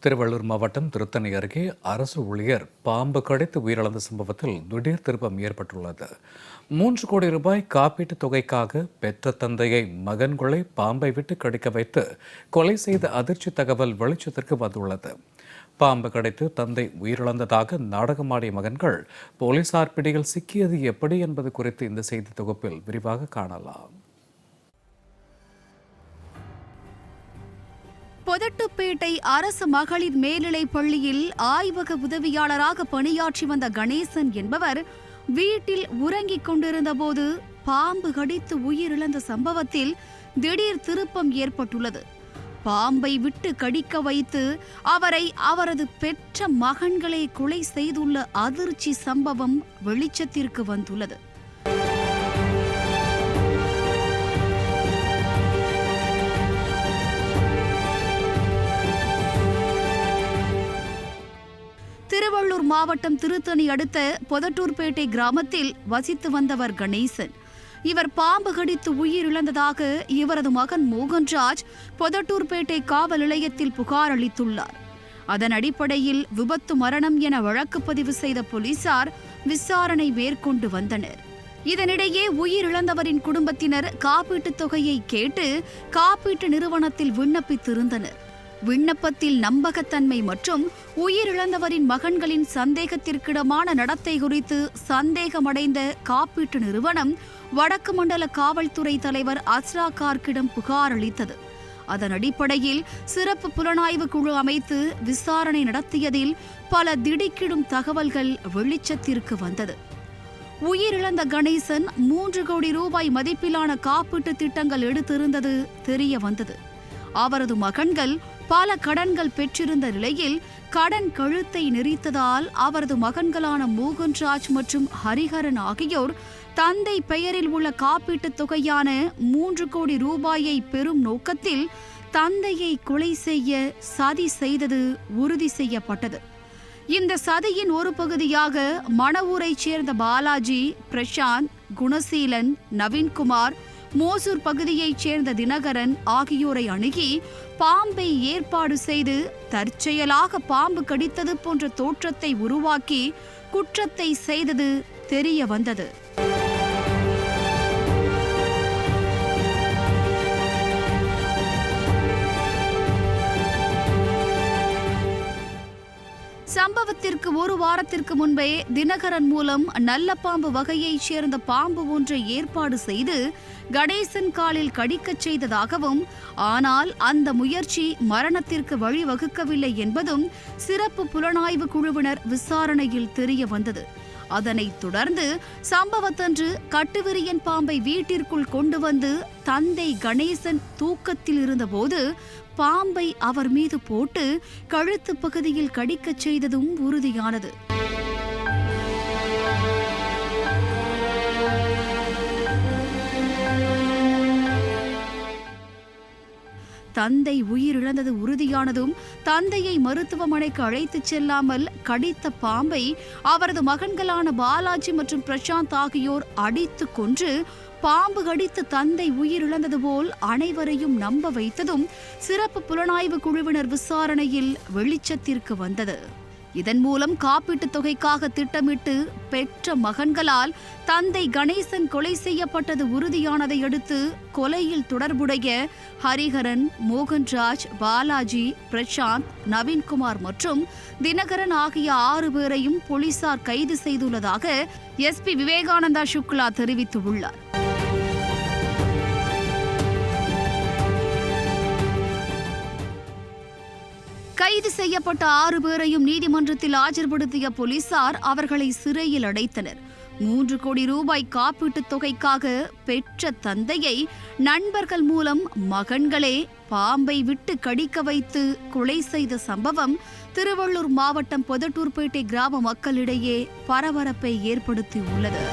திருவள்ளூர் மாவட்டம் திருத்தணி அருகே அரசு ஊழியர் பாம்பு கடித்து உயிரிழந்த சம்பவத்தில் திடீர் திருப்பம் ஏற்பட்டுள்ளது. 3 கோடி ரூபாய் காப்பீட்டுத் தொகைக்காக பெற்ற தந்தையை மகன் கொலை பாம்பை விட்டு கடிக்க வைத்து கொலை செய்த அதிர்ச்சி தகவல் வெளிச்சத்திற்கு வந்துள்ளது. பாம்பு கடித்து தந்தை உயிரிழந்ததாக நாடகமாடிய மகன்கள் போலீசார் பிடியில் சிக்கியது எப்படி என்பது குறித்து இந்த செய்தி தொகுப்பில் விரிவாக காணலாம். பொதட்டுப்பேட்டை அரசு மகளிர் மேல்நிலைப் பள்ளியில் ஆய்வக உதவியாளராக பணியாற்றி வந்த கணேசன் என்பவர் வீட்டில் உறங்கிக் கொண்டிருந்த போது பாம்பு கடித்து உயிரிழந்த சம்பவத்தில் திடீர் திருப்பம் ஏற்பட்டுள்ளது. பாம்பை விட்டு கடிக்க வைத்து அவரை அவரது பெற்ற மகன்களை கொலை செய்துள்ள அதிர்ச்சி சம்பவம் வெளிச்சத்திற்கு வந்துள்ளது. திருவள்ளூர் மாவட்டம் திருத்தணி அடுத்த பொதட்டூர்பேட்டை கிராமத்தில் வசித்து வந்தவர் கணேசன். இவர் பாம்பு கடித்து உயிரிழந்ததாக இவரது மகன் மோகன்ராஜ் பொதட்டூர்பேட்டை காவல் நிலையத்தில் புகார் அளித்துள்ளார். அதன் அடிப்படையில் விபத்து மரணம் என வழக்கு பதிவு செய்த போலீசார் விசாரணை மேற்கொண்டு வந்தனர். இதனிடையே உயிரிழந்தவரின் குடும்பத்தினர் காப்பீட்டுத் தொகையை கேட்டு காப்பீட்டு நிறுவனத்தில் விண்ணப்பித்திருந்தனர். விண்ணப்பத்தில் நம்பகத்தன்மை மற்றும் உயிரிழந்தவரின் மகன்களின் சந்தேகத்திற்கிடமான நடத்தை குறித்து சந்தேகமடைந்த காப்பீட்டு நிறுவனம் வடக்கு மண்டல காவல்துறை தலைவர் அஸ்ரா கார்க்கிடம் புகார் அளித்தது. அதன் அடிப்படையில் சிறப்பு புலனாய்வு குழு அமைத்து விசாரணை நடத்தியதில் பல திடுக்கிடும் தகவல்கள் வெளிச்சத்திற்கு வந்தது. உயிரிழந்த கணேசன் 3 கோடி ரூபாய் மதிப்பிலான காப்பீட்டு திட்டங்கள் எடுத்திருந்தது தெரிய வந்தது. அவரது மகன்கள் பல கடன்கள் பெற்றிருந்த நிலையில் கடன் கழுத்தை நெரித்ததால் அவரது மகன்களான மோகன்ராஜ் மற்றும் ஹரிஹரன் ஆகியோர் தந்தை பெயரில் உள்ள காப்பீட்டுத் தொகையான 3 கோடி ரூபாயை பெறும் நோக்கத்தில் தந்தையை கொலை செய்ய சதி செய்தது உறுதி செய்யப்பட்டது. இந்த சதியின் ஒரு பகுதியாக மணவூரைச் சேர்ந்த பாலாஜி, பிரசாந்த், குணசீலன், நவீன்குமார், மோசூர் பகுதியைச் சேர்ந்த தினகரன் ஆகியோரை அணுகி பாம்பை ஏற்பாடு செய்து தற்செயலாக பாம்பு கடித்தது போன்ற தோற்றத்தை உருவாக்கி குற்றத்தை செய்தது தெரிய வந்தது. சம்பவத்திற்கு ஒரு வாரத்திற்கு முன்பே தினகரன் மூலம் நல்ல பாம்பு வகையைச் சேர்ந்த பாம்பு ஒன்றை ஏற்பாடு செய்து கணேசன் காலில் கடிக்கச் செய்ததாகவும், ஆனால் அந்த முயற்சி மரணத்திற்கு வழிவகுக்கவில்லை என்பதும் சிறப்பு புலனாய்வு குழுவினர் விசாரணையில் தெரிய வந்தது. அதனைத் தொடர்ந்து சம்பவத்தன்று கட்டுவிரியன் பாம்பை வீட்டிற்குள் கொண்டு வந்து தந்தை கணேசன் தூக்கத்தில் இருந்தபோது பாம்பை அவர் மீது போட்டு கழுத்து பகுதியில் கடிக்கச் செய்ததும் உறுதியானது. தந்தை உயிரிழந்தது உறுதியானதும் தந்தையை மருத்துவமனைக்கு அழைத்துச் செல்லாமல் கடித்த பாம்பை அவரது மகன்களான பாலாஜி மற்றும் பிரசாந்த் ஆகியோர் அடித்து கொன்று பாம்பு கடித்து தந்தை உயிரிழந்தது போல் அனைவரையும் நம்ப வைத்ததும் சிறப்பு புலனாய்வு குழுவினர் விசாரணையில் வெளிச்சத்திற்கு வந்தது. இதன் மூலம் காப்பீட்டுத் தொகைக்காக திட்டமிட்டு பெற்ற மகன்களால் தந்தை கணேசன் கொலை செய்யப்பட்டது உறுதியானதை அடுத்து கொலையில் தொடர்புடைய ஹரிஹரன், மோகன்ராஜ், பாலாஜி, பிரசாந்த், நவீன்குமார் மற்றும் தினகரன் ஆகிய 6 பேரையும் போலீசார் கைது செய்துள்ளதாக எஸ்பி விவேகானந்தா சுக்லா தெரிவித்துள்ளார். கைது செய்யப்பட்ட 6 பேரையும் நீதிமன்றத்தில் ஆஜர்படுத்திய போலீசார் அவர்களை சிறையில் அடைத்தனர். 3 கோடி ரூபாய் காப்பீட்டுத் தொகைக்காக பெற்ற தந்தையை நண்பர்கள் மூலம் மகன்களே பாம்பை விட்டு கடிக்க வைத்து கொலை செய்த சம்பவம் திருவள்ளூர் மாவட்டம் பொதட்டூர்பேட்டை கிராம மக்களிடையே பரபரப்பை ஏற்படுத்தியுள்ளது.